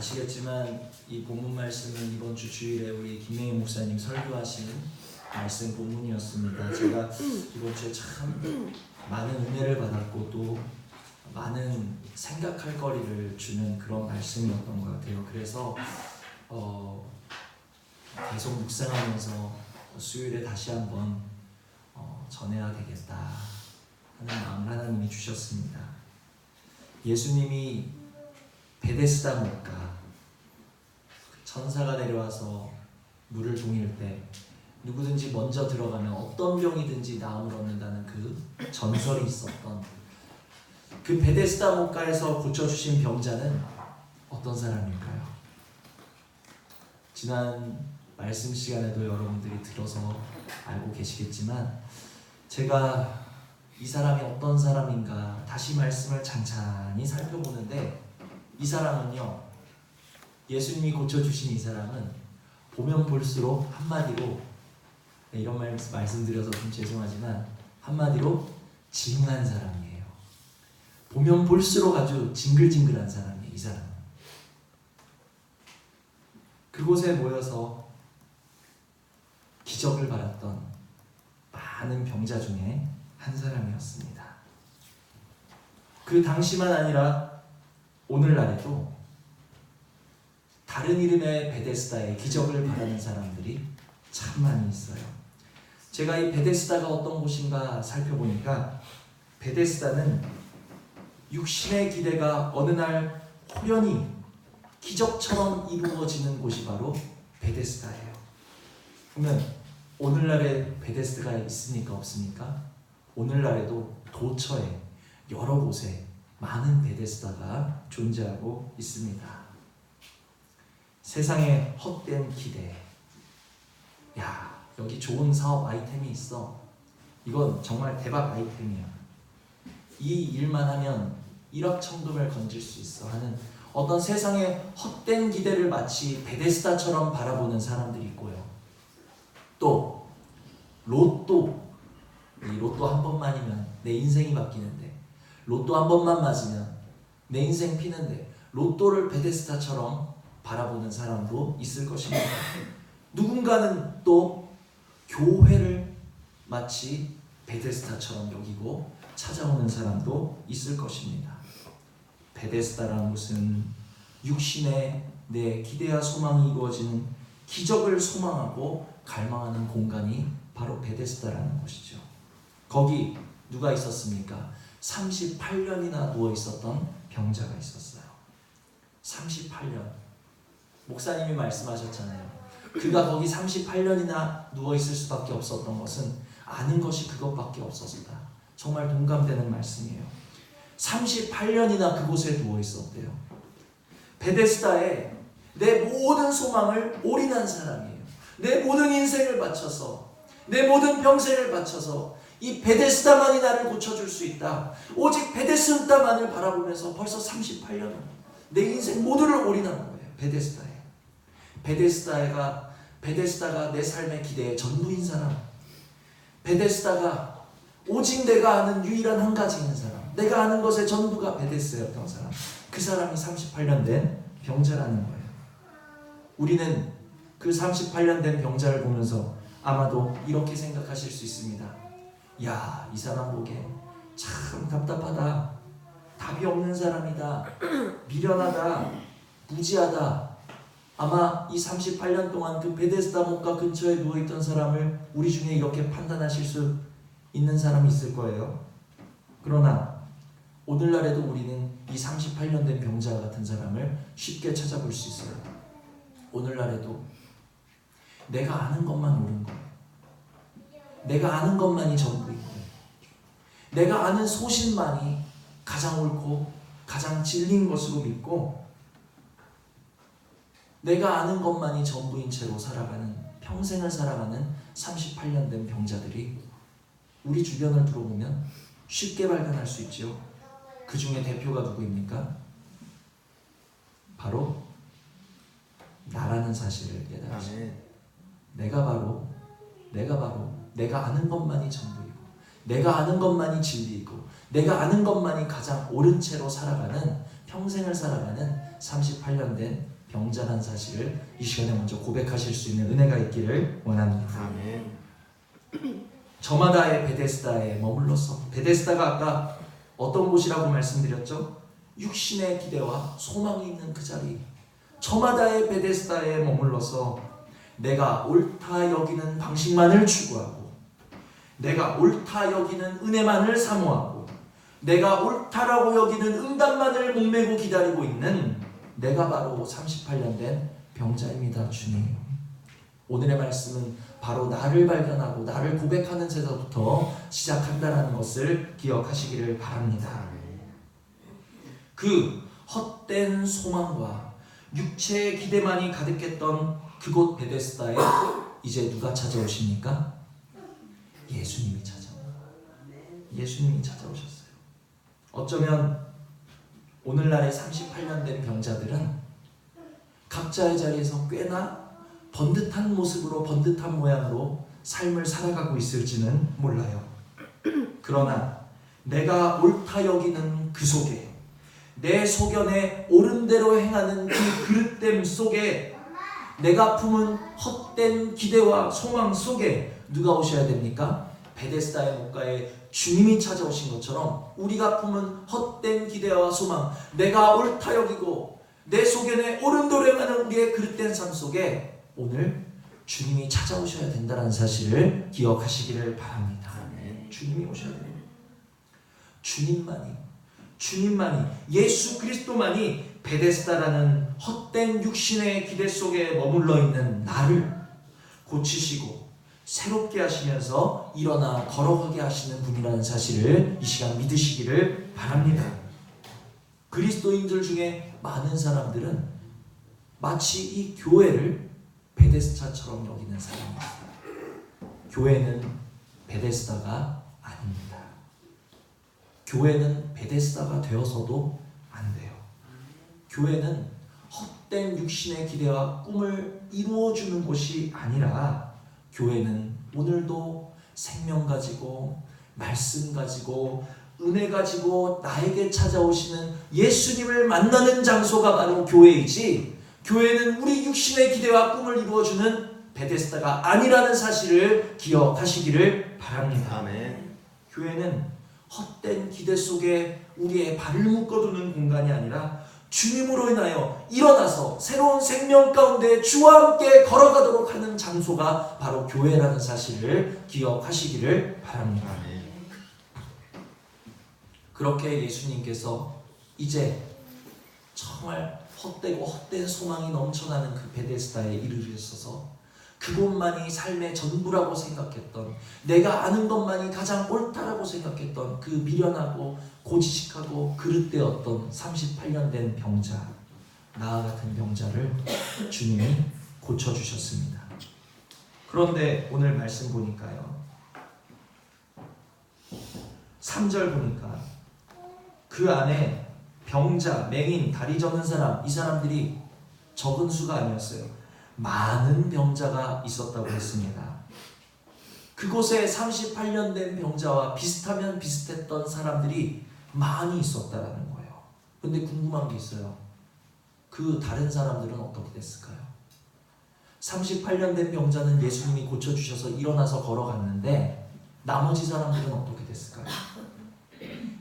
아시겠지만 이 본문 말씀은 이번 주 주일에 우리 김명희 목사님 설교하시는 말씀 본문이었습니다. 제가 이번 주에 참 많은 은혜를 받았고 또 많은 생각할 거리를 주는 그런 말씀이었던 것 같아요. 그래서 계속 묵상하면서 수요일에 다시 한번 전해야 되겠다 하는 마음을 하나님이 주셨습니다. 예수님이 베데스다 물가 천사가 내려와서 물을 동일 때 누구든지 먼저 들어가면 어떤 병이든지 나음을 얻는다는 그 전설이 있었던 그 베데스다 물가에서 고쳐주신 병자는 어떤 사람일까요? 지난 말씀 시간에도 여러분들이 들어서 알고 계시겠지만 제가 이 사람이 어떤 사람인가 다시 말씀을 찬찬히 살펴보는데 이 사람은요, 예수님이 고쳐주신 이 사람은 보면 볼수록 한마디로, 이런 말씀드려서 좀 죄송하지만 한마디로 징한 사람이에요. 보면 볼수록 아주 징글징글한 사람이에요. 이 사람은 그곳에 모여서 기적을 바랐던 많은 병자 중에 한 사람이었습니다. 그 당시만 아니라 오늘날에도 다른 이름의 베데스다에 기적을 바라는 사람들이 참 많이 있어요. 제가 이 베데스다가 어떤 곳인가 살펴보니까 베데스다는 육신의 기대가 어느 날 호련히 기적처럼 이루어지는 곳이 바로 베데스다예요. 그러면 오늘날에 베데스다가 있습니까? 없습니까? 오늘날에도 도처에 여러 곳에 많은 베데스다가 존재하고 있습니다. 세상의 헛된 기대. 야, 여기 좋은 사업 아이템이 있어. 이건 정말 대박 아이템이야. 이 일만 하면 일확천금을 건질 수 있어 하는 어떤 세상의 헛된 기대를 마치 베데스다처럼 바라보는 사람들이 있고요. 또 로또. 이 로또 한 번만이면 내 인생이 바뀌는데 로또 한 번만 맞으면 내 인생 피는데 로또를 베데스다처럼 바라보는 사람도 있을 것입니다. 누군가는 또 교회를 마치 베데스다처럼 여기고 찾아오는 사람도 있을 것입니다. 베데스다라는 곳은 육신의 내 기대와 소망이 이루어지는 기적을 소망하고 갈망하는 공간이 바로 베데스다라는 곳이죠. 거기 누가 있었습니까? 38년이나 누워 있었던 병자가 있었어요. 38년. 목사님이 말씀하셨잖아요. 그가 거기 38년이나 누워 있을 수밖에 없었던 것은 아는 것이 그것밖에 없었다. 정말 동감되는 말씀이에요. 38년이나 그곳에 누워 있었대요. 베데스다에 내 모든 소망을 올인한 사람이에요. 내 모든 인생을 바쳐서, 내 모든 평생을 바쳐서 이 베데스다만이 나를 고쳐줄 수 있다. 오직 베데스다만을 바라보면서 벌써 38년 내 인생 모두를 올인한 거예요. 베데스다에. 베데스다가 내 삶의 기대의 전부인 사람. 베데스다가 오직 내가 아는 유일한 한 가지인 사람. 내가 아는 것의 전부가 베데스다였던 사람. 그 사람이 38년 된 병자라는 거예요. 우리는 그 38년 된 병자를 보면서 아마도 이렇게 생각하실 수 있습니다. 야, 이 사람 보기에 참 답답하다. 답이 없는 사람이다. 미련하다. 무지하다. 아마 이 38년 동안 그 베데스다 목가 근처에 누워있던 사람을 우리 중에 이렇게 판단하실 수 있는 사람이 있을 거예요. 그러나 오늘날에도 우리는 이 38년 된 병자 같은 사람을 쉽게 찾아볼 수 있어요. 오늘날에도 내가 아는 것만 옳은 거예요. 내가 아는 것만이 전부인 거예요. 내가 아는 소신만이 가장 옳고 가장 진리인 것으로 믿고 내가 아는 것만이 전부인 채로 살아가는, 평생을 살아가는 38년 된 병자들이 우리 주변을 들어보면 쉽게 발견할 수 있죠. 그 중에 대표가 누구입니까? 바로 나라는 사실을 깨달으시고 내가 바로 내가 아는 것만이 전부이고 내가 아는 것만이 진리이고 내가 아는 것만이 가장 옳은 채로 살아가는, 평생을 살아가는 38년 된 병자란 사실을 이 시간에 먼저 고백하실 수 있는 은혜가 있기를 원합니다. 아멘. 저마다의 베데스다에 머물러서, 베데스다가 아까 어떤 곳이라고 말씀드렸죠? 육신의 기대와 소망이 있는 그 자리, 저마다의 베데스다에 머물러서 내가 옳다 여기는 방식만을 추구하고, 내가 옳다 여기는 은혜만을 사모하고, 내가 옳다라고 여기는 응답만을 목매고 기다리고 있는 내가 바로 38년 된 병자입니다. 주님, 오늘의 말씀은 바로 나를 발견하고 나를 고백하는 데서부터 시작한다는 것을 기억하시기를 바랍니다. 그 헛된 소망과 육체의 기대만이 가득했던 그곳 베데스다에 이제 누가 찾아오십니까? 예수님이 찾아옵니다. 예수님이 찾아오셨어요. 어쩌면 오늘날의 38년 된 병자들은 각자의 자리에서 꽤나 번듯한 모습으로, 번듯한 모양으로 삶을 살아가고 있을지는 몰라요. 그러나 내가 옳다 여기는 그 속에, 내 소견에 옳은 대로 행하는 그 그릇됨 속에, 내가 품은 헛된 기대와 소망 속에 누가 오셔야 됩니까? 베데스다의 목가에 주님이 찾아오신 것처럼 우리가 품은 헛된 기대와 소망, 내가 옳다 여기고 내 소견에 옳은 대로 행하는 우리의 그릇된 삶 속에 오늘 주님이 찾아오셔야 된다는 사실을 기억하시기를 바랍니다. 주님이 오셔야 됩니다. 주님만이, 예수 그리스도만이 베데스다라는 헛된 육신의 기대 속에 머물러 있는 나를 고치시고 새롭게 하시면서 일어나 걸어가게 하시는 분이라는 사실을 이 시간 믿으시기를 바랍니다. 그리스도인들 중에 많은 사람들은 마치 이 교회를 베데스다처럼 여기는 사람입니다. 교회는 베데스다가 아닙니다. 교회는 베데스다가 되어서도 안 돼요. 교회는 헛된 육신의 기대와 꿈을 이루어주는 곳이 아니라, 교회는 오늘도 생명 가지고 말씀 가지고 은혜 가지고 나에게 찾아오시는 예수님을 만나는 장소가 바로 교회이지, 교회는 우리 육신의 기대와 꿈을 이루어주는 베데스다가 아니라는 사실을 기억하시기를 바랍니다. 아멘. 교회는 헛된 기대 속에 우리의 발을 묶어두는 공간이 아니라 주님으로 인하여 일어나서 새로운 생명 가운데 주와 함께 걸어가도록 하는 장소가 바로 교회라는 사실을 기억하시기를 바랍니다. 아멘. 그렇게 예수님께서 이제 정말 헛되고 헛된 소망이 넘쳐나는 그 베데스다에 이르르셔서 그곳만이 삶의 전부라고 생각했던, 내가 아는 것만이 가장 옳다라고 생각했던 그 미련하고 고지식하고 그릇되었던 38년 된 병자, 나와 같은 병자를 주님이 고쳐주셨습니다. 그런데 오늘 말씀 보니까요, 3절 보니까 그 안에 병자, 맹인, 다리 저는 사람, 이 사람들이 적은 수가 아니었어요. 많은 병자가 있었다고 했습니다. 그곳에 38년 된 병자와 비슷하면 비슷했던 사람들이 많이 있었다라는 거예요. 근데 궁금한 게 있어요. 그 다른 사람들은 어떻게 됐을까요? 38년 된 병자는 예수님이 고쳐주셔서 일어나서 걸어갔는데 나머지 사람들은 어떻게 됐을까요?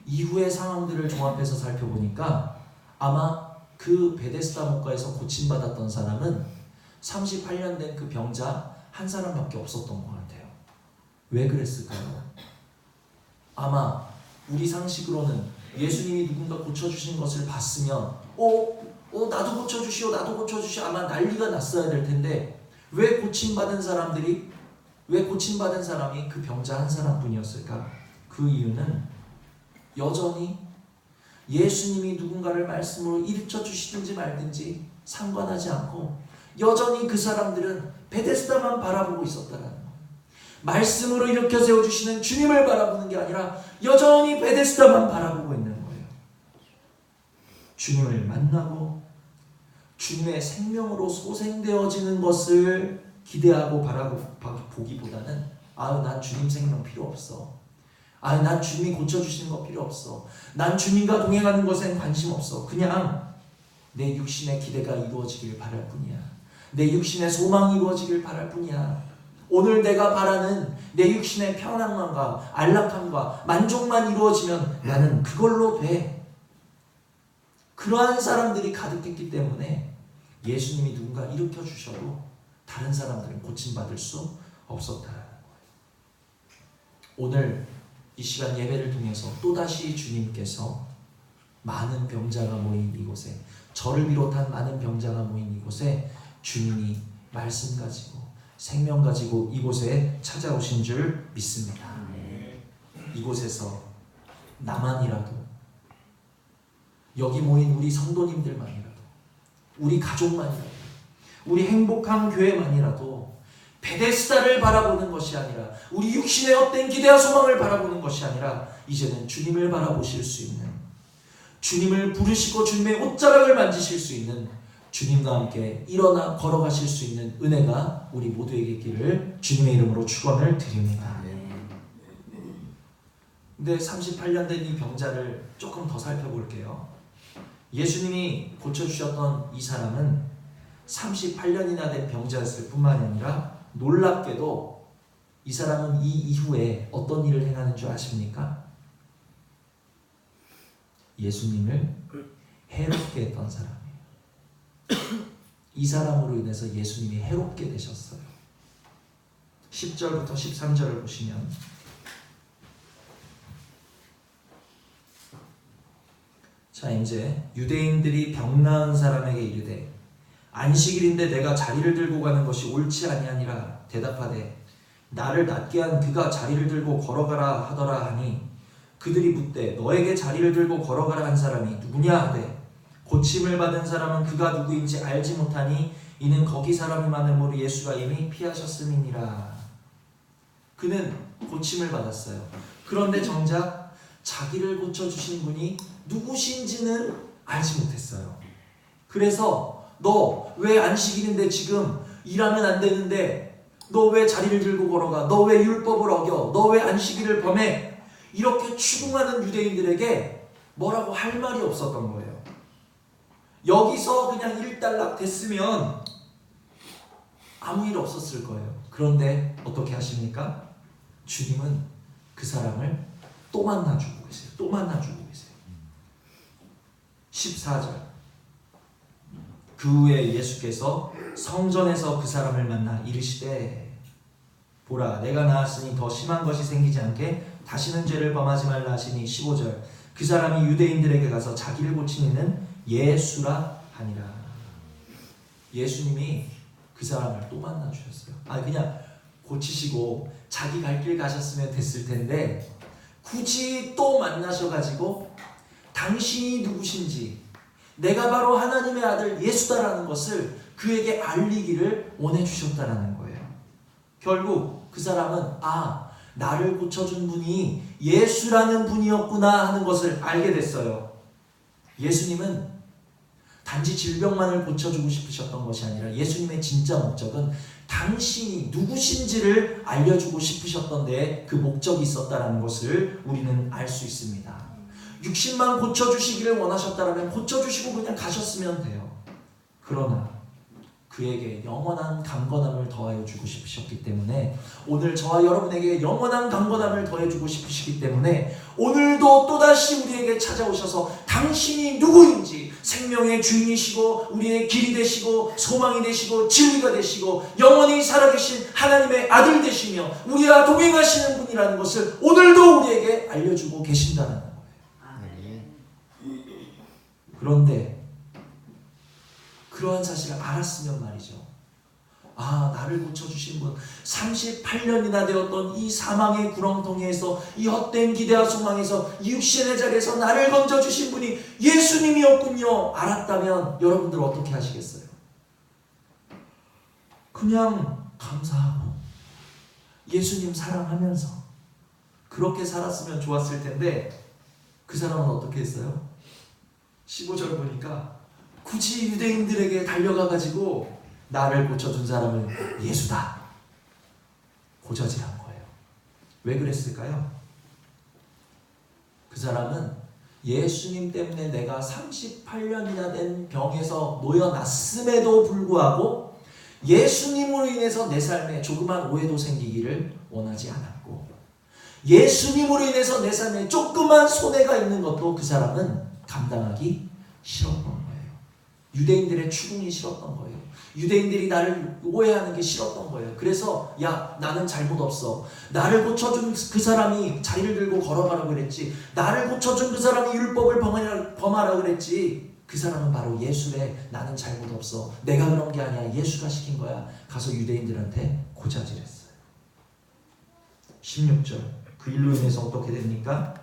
이후의 상황들을 종합해서 살펴보니까 아마 그 베데스다 목가에서 고침받았던 사람은 38년 된 그 병자 한 사람밖에 없었던 것 같아요. 왜 그랬을까요? 아마 우리 상식으로는 예수님이 누군가 고쳐주신 것을 봤으면 나도 고쳐주시오, 나도 고쳐주시오, 아마 난리가 났어야 될 텐데 왜 고침받은 사람이 그 병자 한 사람뿐이었을까? 그 이유는 여전히 예수님이 누군가를 말씀으로 일으켜 주시든지 말든지 상관하지 않고 여전히 그 사람들은 베데스다만 바라보고 있었다는 거예요. 말씀으로 일으켜 세워주시는 주님을 바라보는 게 아니라 여전히 베데스다만 바라보고 있는 거예요. 주님을 만나고 주님의 생명으로 소생되어지는 것을 기대하고 보기보다는 난 주님 생명 필요 없어. 난 주님이 고쳐주시는 거 필요 없어. 난 주님과 동행하는 것엔 관심 없어. 그냥 내 육신의 기대가 이루어지길 바랄 뿐이야. 내 육신의 소망이 이루어지길 바랄 뿐이야. 오늘 내가 바라는 내 육신의 평안함과 안락함과 만족만 이루어지면 나는 그걸로 돼. 그러한 사람들이 가득했기 때문에 예수님이 누군가 일으켜 주셔도 다른 사람들은 고침받을 수 없었다라는 거예요. 오늘 이 시간 예배를 통해서 또다시 주님께서 많은 병자가 모인 이곳에, 저를 비롯한 많은 병자가 모인 이곳에 주님이 말씀 가지고 생명 가지고 이곳에 찾아오신 줄 믿습니다. 이곳에서 나만이라도, 여기 모인 우리 성도님들만이라도, 우리 가족만이라도, 우리 행복한 교회만이라도 베데스다를 바라보는 것이 아니라, 우리 육신의 헛된 기대와 소망을 바라보는 것이 아니라 이제는 주님을 바라보실 수 있는, 주님을 부르시고 주님의 옷자락을 만지실 수 있는, 주님과 함께 일어나 걸어가실 수 있는 은혜가 우리 모두에게 있기를 주님의 이름으로 축원을 드립니다. 근데 38년 된 이 병자를 조금 더 살펴볼게요. 예수님이 고쳐주셨던 이 사람은 38년이나 된 병자였을 뿐만 아니라 놀랍게도 이 사람은 이 이후에 어떤 일을 행하는 줄 아십니까? 예수님을 해롭게 했던 사람이에요. 이 사람으로 인해서 예수님이 해롭게 되셨어요. 10절부터 13절을 보시면, 자, 이제 유대인들이 병 나은 사람에게 이르되 안식일인데 내가 자리를 들고 가는 것이 옳지 아니하니라 대답하되 나를 낫게 한 그가 자리를 들고 걸어가라 하더라 하니, 그들이 묻되 너에게 자리를 들고 걸어가라 한 사람이 누구냐 하되 고침을 받은 사람은 그가 누구인지 알지 못하니 이는 거기 사람이 많음으로 예수가 이미 피하셨음이니라. 그는 고침을 받았어요. 그런데 정작 자기를 고쳐주신 분이 누구신지는 알지 못했어요. 그래서 너 왜 안식일인데 지금 일하면 안 되는데 너 왜 자리를 들고 걸어가? 너 왜 율법을 어겨? 너 왜 안식일을 범해? 이렇게 추궁하는 유대인들에게 뭐라고 할 말이 없었던 거예요. 여기서 그냥 일단락 됐으면 아무 일 없었을 거예요. 그런데 어떻게 하십니까? 주님은 그 사람을 또 만나주고 계세요. 또 만나주고 계세요. 14절, 그 후에 예수께서 성전에서 그 사람을 만나 이르시되 보라 내가 나았으니 더 심한 것이 생기지 않게 다시는 죄를 범하지 말라 하시니 15절, 그 사람이 유대인들에게 가서 자기를 고치는 예수라 하니라. 예수님이 그 사람을 또 만나주셨어요. 그냥 고치시고 자기 갈 길 가셨으면 됐을 텐데 굳이 또 만나셔가지고 당신이 누구신지, 내가 바로 하나님의 아들 예수다라는 것을 그에게 알리기를 원해주셨다라는 거예요. 결국 그 사람은 나를 고쳐준 분이 예수라는 분이었구나 하는 것을 알게 됐어요. 예수님은 단지 질병만을 고쳐주고 싶으셨던 것이 아니라 예수님의 진짜 목적은 당신이 누구신지를 알려주고 싶으셨던 데에 그 목적이 있었다는 것을 우리는 알 수 있습니다. 육신만 고쳐주시기를 원하셨다면 고쳐주시고 그냥 가셨으면 돼요. 그러나 그에게 영원한 강건함을 더하여 주고 싶으셨기 때문에, 오늘 저와 여러분에게 영원한 강건함을 더해주고 싶으시기 때문에 오늘도 또다시 우리에게 찾아오셔서 당신이 누구인지, 생명의 주인이시고 우리의 길이 되시고 소망이 되시고 진리가 되시고 영원히 살아계신 하나님의 아들 되시며 우리와 동행하시는 분이라는 것을 오늘도 우리에게 알려주고 계신다는 거예요. 그런데 그러한 사실을 알았으면 말이죠. 나를 고쳐주신 분, 38년이나 되었던 이 사망의 구렁텅이에서, 이 헛된 기대와 소망에서, 이 육신의 자리에서 나를 건져주신 분이 예수님이었군요. 알았다면 여러분들 어떻게 하시겠어요? 그냥 감사하고 예수님 사랑하면서 그렇게 살았으면 좋았을 텐데 그 사람은 어떻게 했어요? 15절 보니까 굳이 유대인들에게 달려가가지고 나를 고쳐준 사람은 예수다 고저질한 거예요. 왜 그랬을까요? 그 사람은 예수님 때문에 내가 38년이나 된 병에서 놓여놨음에도 불구하고 예수님으로 인해서 내 삶에 조그만 오해도 생기기를 원하지 않았고, 예수님으로 인해서 내 삶에 조그만 손해가 있는 것도 그 사람은 감당하기 싫었던 거예요. 유대인들의 추궁이 싫었던 거예요. 유대인들이 나를 오해하는 게 싫었던 거예요. 그래서 야, 나는 잘못 없어. 나를 고쳐준 그 사람이 자리를 들고 걸어가라고 그랬지. 나를 고쳐준 그 사람이 율법을 범하라고 그랬지. 그 사람은 바로 예수래. 나는 잘못 없어. 내가 그런 게 아니야. 예수가 시킨 거야. 가서 유대인들한테 고자질했어요. 16절. 그 일로 인해서 어떻게 됩니까?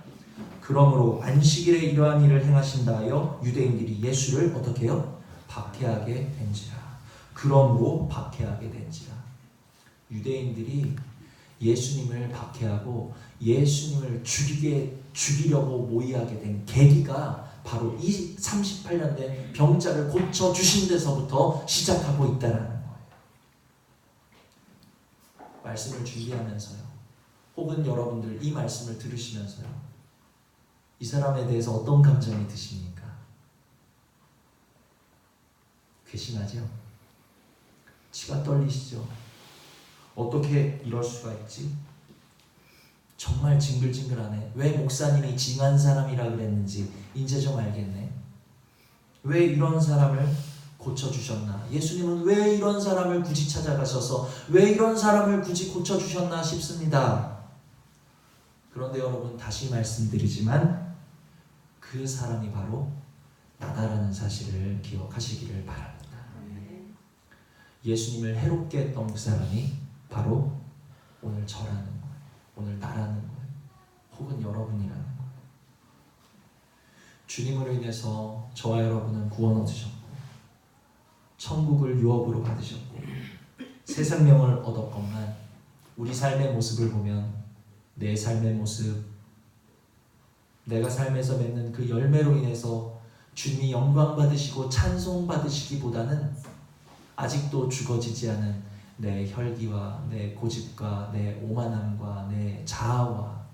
그러므로 안식일에 이러한 일을 행하신다 하여 유대인들이 예수를 어떻게 해요? 박해하게 된지라. 그러므로 박해하게 된지라. 유대인들이 예수님을 박해하고 예수님을 죽이려고 모의하게 된 계기가 바로 이 38년 된 병자를 고쳐주신 데서부터 시작하고 있다는 거예요. 말씀을 준비하면서요, 혹은 여러분들 이 말씀을 들으시면서요, 이 사람에 대해서 어떤 감정이 드십니까? 괘씸하죠? 치가 떨리시죠? 어떻게 이럴 수가 있지? 정말 징글징글하네. 왜 목사님이 징한 사람이라 그랬는지 이제 좀 알겠네. 왜 이런 사람을 고쳐주셨나? 예수님은 왜 이런 사람을 굳이 찾아가셔서 왜 이런 사람을 굳이 고쳐주셨나 싶습니다. 그런데 여러분, 다시 말씀드리지만 그 사람이 바로 나다라는 사실을 기억하시기를 바랍니다. 예수님을 해롭게 했던 그 사람이 바로 오늘 저라는 거예요. 오늘 나라는 거예요. 혹은 여러분이라는 거예요. 주님으로 인해서 저와 여러분은 구원 얻으셨고, 천국을 유업으로 받으셨고, 새 생명을 얻었건만 우리 삶의 모습을 보면 내 삶의 모습, 내가 삶에서 맺는 그 열매로 인해서 주님이 영광 받으시고 찬송 받으시기보다는 아직도 죽어지지 않은 내 혈기와 내 고집과 내 오만함과 내 자아와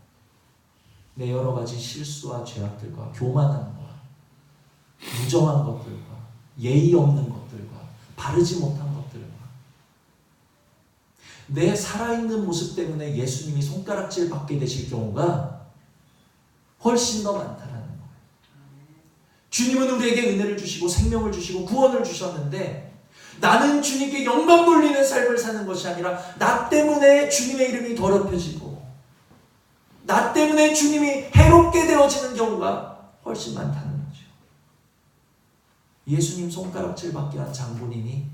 내 여러 가지 실수와 죄악들과 교만함과 무정한 것들과 예의 없는 것들과 바르지 못한 것들과 내 살아있는 모습 때문에 예수님이 손가락질 받게 되실 경우가 훨씬 더 많다라는 거예요. 주님은 우리에게 은혜를 주시고 생명을 주시고 구원을 주셨는데, 나는 주님께 영광 돌리는 삶을 사는 것이 아니라 나 때문에 주님의 이름이 더럽혀지고 나 때문에 주님이 해롭게 되어지는 경우가 훨씬 많다는 거죠. 예수님 손가락질 받게 한 장본인이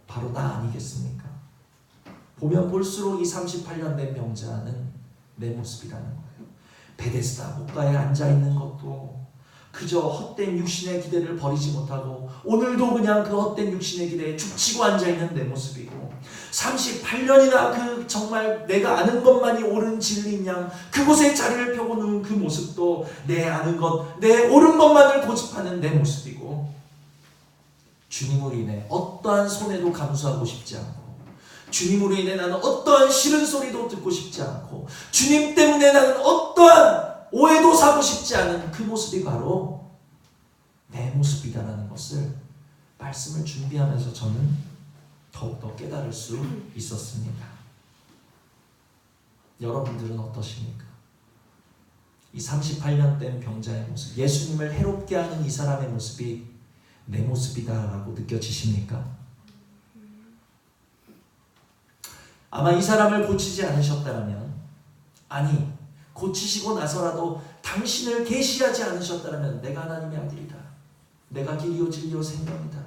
바로 나 아니겠습니까? 보면 볼수록 이 38년 된 병자는 내 모습이라는 거예요. 베데스다 목가에 앉아있는 것도 그저 헛된 육신의 기대를 버리지 못하고 오늘도 그냥 그 헛된 육신의 기대에 죽치고 앉아있는 내 모습이고, 38년이나 그 정말 내가 아는 것만이 옳은 진리인 양 그곳에 자리를 펴고 누운 그 모습도 내 아는 것, 내 옳은 것만을 고집하는 내 모습이고, 주님으로 인해 어떠한 손해도 감수하고 싶지 않고, 주님으로 인해 나는 어떠한 싫은 소리도 듣고 싶지 않고, 주님 때문에 나는 어떠한 오해도 사고 싶지 않은 그 모습이 바로 내 모습이다라는 것을 말씀을 준비하면서 저는 더욱더 깨달을 수 있었습니다. 여러분들은 어떠십니까? 이 38년 된 병자의 모습, 예수님을 해롭게 하는 이 사람의 모습이 내 모습이다라고 느껴지십니까? 아마 이 사람을 고치지 않으셨다면, 아니 고치시고 나서라도 당신을 계시하지 않으셨다면 내가 하나님의 아들이다, 내가 길이요 진리요 생명이다,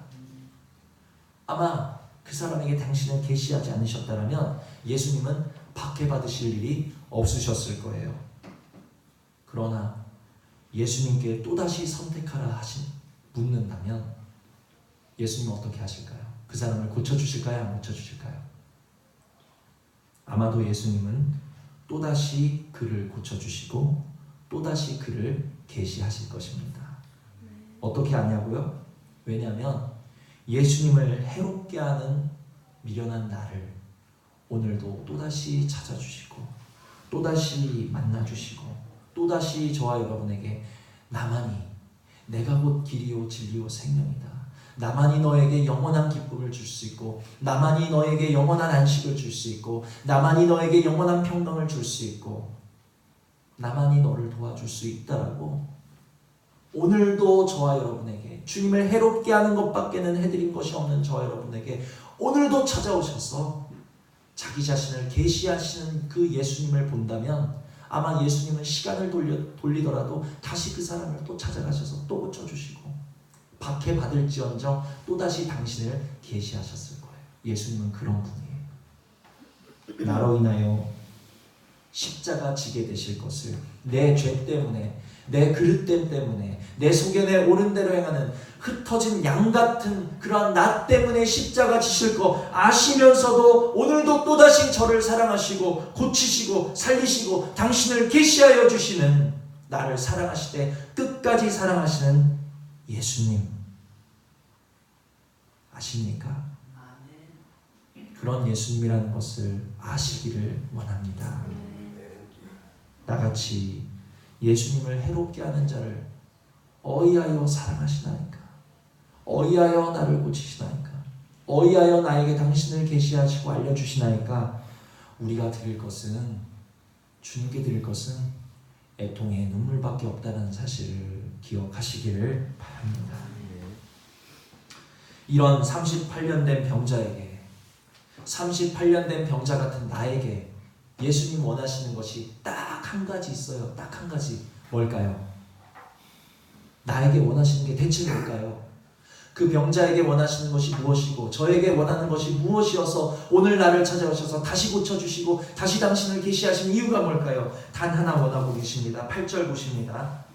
아마 그 사람에게 당신을 계시하지 않으셨다면 예수님은 박해받으실 일이 없으셨을 거예요. 그러나 예수님께 또다시 선택하라 묻는다면 예수님은 어떻게 하실까요? 그 사람을 고쳐주실까요? 안 고쳐주실까요? 아마도 예수님은 또다시 그를 고쳐주시고 또다시 그를 계시하실 것입니다. 어떻게 하냐고요? 왜냐하면 예수님을 해롭게 하는 미련한 나를 오늘도 또다시 찾아주시고 또다시 만나주시고 또다시 저와 여러분에게 나만이 내가 곧 길이요 진리요 생명이다. 나만이 너에게 영원한 기쁨을 줄 수 있고, 나만이 너에게 영원한 안식을 줄 수 있고, 나만이 너에게 영원한 평강을 줄 수 있고, 나만이 너를 도와줄 수 있다라고 오늘도 저와 여러분에게, 주님을 해롭게 하는 것밖에는 해드린 것이 없는 저와 여러분에게 오늘도 찾아오셔서 자기 자신을 계시하시는 그 예수님을 본다면 아마 예수님은 시간을 돌리더라도 다시 그 사람을 또 찾아가셔서 또 고쳐주시고 박해받을지언정 또다시 당신을 계시하셨을 거예요. 예수님은 그런 분이에요. 나로 인하여 십자가 지게 되실 것을, 내 죄 때문에, 내 그릇됨 때문에, 내 소견에 옳은 대로 행하는 흩어진 양 같은 그러한 나 때문에 십자가 지실 거 아시면서도 오늘도 또다시 저를 사랑하시고 고치시고 살리시고 당신을 계시하여 주시는, 나를 사랑하시되 끝까지 사랑하시는 예수님 아십니까? 그런 예수님이라는 것을 아시기를 원합니다. 나같이 예수님을 해롭게 하는 자를 어이하여 사랑하시나이까? 어이하여 나를 고치시나이까? 어이하여 나에게 당신을 계시하시고 알려주시나이까? 우리가 드릴 것은, 주님께 드릴 것은 애통의 눈물밖에 없다는 사실을 기억하시기를 바랍니다. 이런 38년 된 병자에게, 38년 된 병자 같은 나에게 예수님 원하시는 것이 딱 한 가지 있어요. 딱 한 가지. 뭘까요? 나에게 원하시는 게 대체 뭘까요? 그 병자에게 원하시는 것이 무엇이고 저에게 원하는 것이 무엇이어서 오늘 나를 찾아오셔서 다시 고쳐주시고 다시 당신을 계시하신 이유가 뭘까요? 단 하나 원하고 계십니다. 8절 보십니다.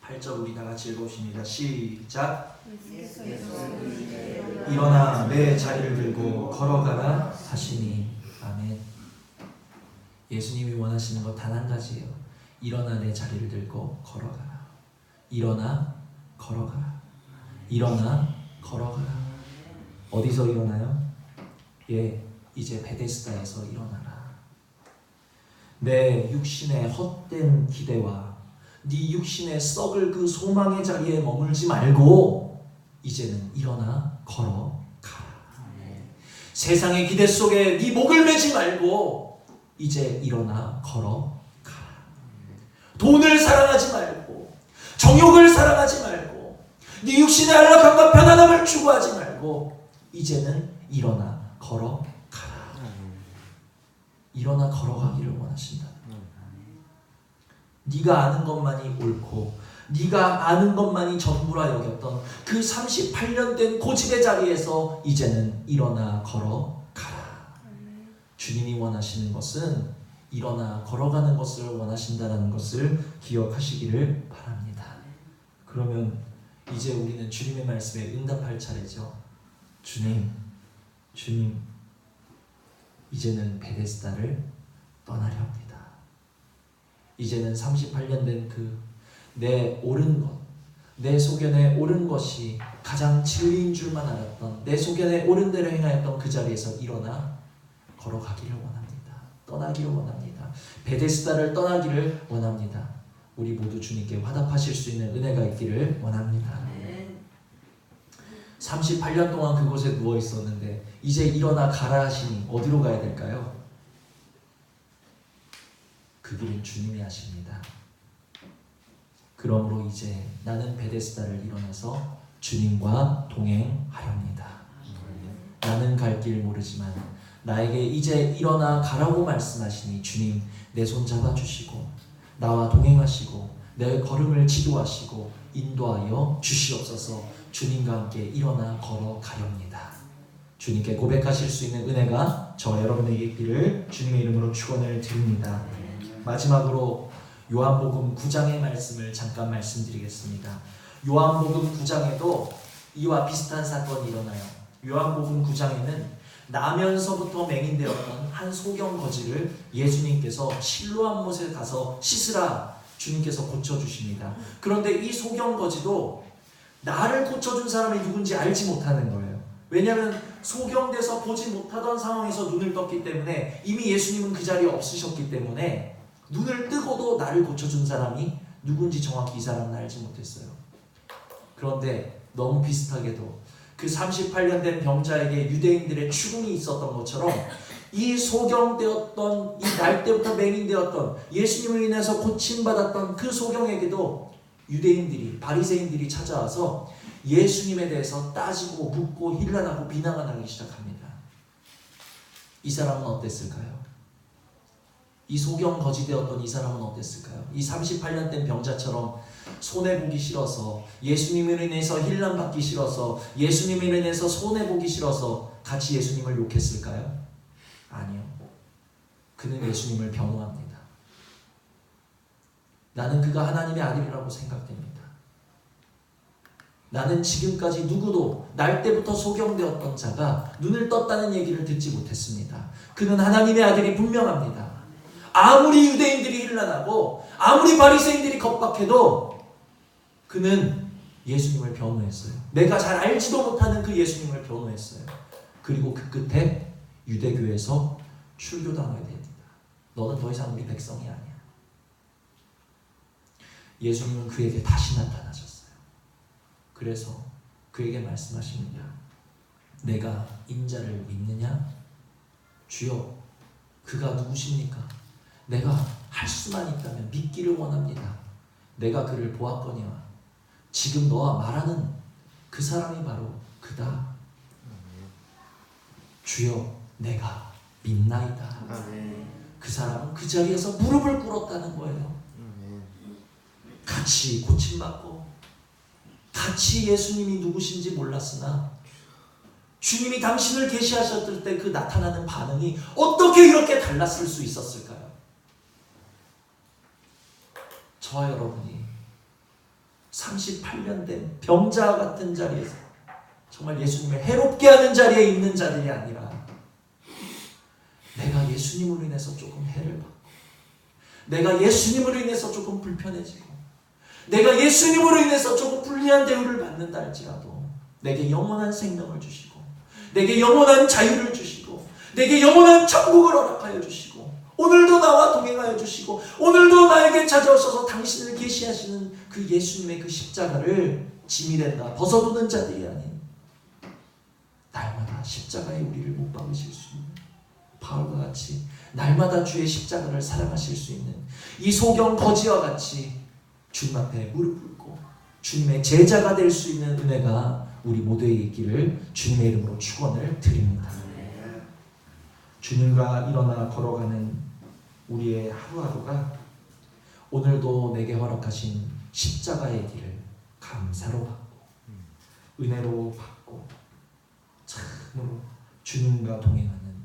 8절 우리 다같이 읽어봅니다. 시작. 일어나 내 자리를 들고 걸어가라 하시니. 아멘. 예수님이 원하시는 것 단 한 가지예요. 일어나 내 자리를 들고 걸어가라. 일어나 걸어가라. 일어나 걸어가라. 어디서 일어나요? 이제 베데스다에서 일어나라. 내 육신의 헛된 기대와 네 육신의 썩을 그 소망의 자리에 머물지 말고 이제는 일어나 걸어가라. 세상의 기대 속에 네 목을 매지 말고 이제 일어나 걸어가라. 돈을 사랑하지 말고 정욕을 사랑하지 말고 네 육신의 안락함과 편안함을 추구하지 말고 이제는 일어나 걸어가라. 일어나 걸어가기를 원하신다. 네가 아는 것만이 옳고 네가 아는 것만이 전부라 여겼던 그 38년 된 고집의 자리에서 이제는 일어나 걸어가라. 주님이 원하시는 것은 일어나 걸어가는 것을 원하신다는 것을 기억하시기를 바랍니다. 그러면 이제 우리는 주님의 말씀에 응답할 차례죠. 주님, 이제는 베데스다를 떠나려 합니다. 이제는 38년 된 그 내 옳은 것, 내 소견에 옳은 것이 가장 진리인 줄만 알았던, 내 소견에 옳은 대로 행하였던 그 자리에서 일어나 걸어가기를 원합니다. 떠나기를 원합니다. 베데스다를 떠나기를 원합니다. 우리 모두 주님께 화답하실 수 있는 은혜가 있기를 원합니다. 38년 동안 그곳에 누워 있었는데 이제 일어나 가라 하시니 어디로 가야 될까요? 그 길은 주님이 하십니다. 그러므로 이제 나는 베데스다를 일어나서 주님과 동행하렵니다. 나는 갈 길 모르지만 나에게 이제 일어나 가라고 말씀하시니 주님 내 손 잡아주시고 나와 동행하시고 내 걸음을 지도하시고 인도하여 주시옵소서. 주님과 함께 일어나 걸어가렵니다. 주님께 고백하실 수 있는 은혜가 저 여러분에게 있기를 주님의 이름으로 축원을 드립니다. 마지막으로 요한복음 9장의 말씀을 잠깐 말씀드리겠습니다. 요한복음 9장에도 이와 비슷한 사건이 일어나요. 요한복음 9장에는 나면서부터 맹인되었던 한 소경 거지를 예수님께서 실로암 못에 가서 씻으라 주님께서 고쳐주십니다. 그런데 이 소경 거지도 나를 고쳐준 사람이 누군지 알지 못하는 거예요. 왜냐하면 소경돼서 보지 못하던 상황에서 눈을 떴기 때문에 이미 예수님은 그 자리에 없으셨기 때문에 눈을 뜨고도 나를 고쳐준 사람이 누군지 정확히 이 사람은 알지 못했어요. 그런데 너무 비슷하게도 그 38년 된 병자에게 유대인들의 추궁이 있었던 것처럼 이 소경되었던, 이 날 때부터 맹인되었던, 예수님을 인해서 고침받았던 그 소경에게도 유대인들이, 바리새인들이 찾아와서 예수님에 대해서 따지고 묻고 힐난하고 비난을 하기 시작합니다. 이 사람은 어땠을까요? 이 소경 거지되었던 이 사람은 어땠을까요? 이 38년 된 병자처럼 손해보기 싫어서, 예수님을 인해서 힐난받기 싫어서, 예수님을 인해서 손해보기 싫어서 같이 예수님을 욕했을까요? 아니요. 그는 예수님을 변호합니다. 나는 그가 하나님의 아들이라고 생각됩니다. 나는 지금까지 누구도 날 때부터 소경되었던 자가 눈을 떴다는 얘기를 듣지 못했습니다. 그는 하나님의 아들이 분명합니다. 아무리 유대인들이 힐난하고 아무리 바리새인들이 겁박해도 그는 예수님을 변호했어요. 내가 잘 알지도 못하는 그 예수님을 변호했어요. 그리고 그 끝에 유대교에서 출교당하게 됩니다. 너는 더 이상 우리 백성이 아니야. 예수님은 그에게 다시 나타나셨어요. 그래서 그에게 말씀하십니다. 내가 인자를 믿느냐? 주여, 그가 누구십니까? 내가 할 수만 있다면 믿기를 원합니다. 내가 그를 보았거니와 지금 너와 말하는 그 사람이 바로 그다. 주여, 내가 믿나이다. 그 사람은 그 자리에서 무릎을 꿇었다는 거예요. 같이 고침받고 같이 예수님이 누구신지 몰랐으나 주님이 당신을 계시하셨을 때 그 나타나는 반응이 어떻게 이렇게 달랐을 수 있었을까요? 저와 여러분이 38년 된 병자 같은 자리에서 정말 예수님을 해롭게 하는 자리에 있는 자들이 아니라 내가 예수님으로 인해서 조금 해를 받고 내가 예수님으로 인해서 조금 불편해지고 내가 예수님으로 인해서 조금 불리한 대우를 받는다 할지라도 내게 영원한 생명을 주시고 내게 영원한 자유를 주시고 내게 영원한 천국을 허락하여 주시고 오늘도 나와 동행하여 주시고 오늘도 나에게 찾아오셔서 당신을 계시하시는 그 예수님의 그 십자가를 짐이 된다 벗어두는 자들이 아닌 날마다 십자가에 우리를 못 박으실 수 있는 바울과 같이 날마다 주의 십자가를 사랑하실 수 있는 이 소경 거지와 같이 주님 앞에 무릎 꿇고 주님의 제자가 될 수 있는 은혜가 우리 모두에게 있기를 주님의 이름으로 축원을 드립니다. 주님과 일어나 걸어가는 우리의 하루하루가 오늘도 내게 허락하신 십자가의 길을 감사로 받고 은혜로 받고 참으로 주님과 동행하는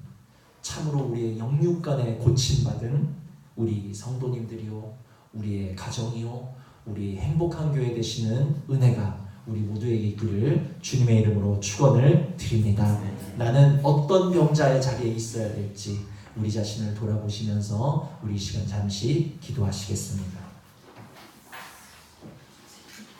참으로 우리의 영육간에 고침받은 우리 성도님들이요 우리의 가정이요 우리 행복한 교회 되시는 은혜가 우리 모두에게 있기를 주님의 이름으로 축원을 드립니다. 나는 어떤 병자의 자리에 있어야 될지 우리 자신을 돌아보시면서 우리 시간 잠시 기도하시겠습니다.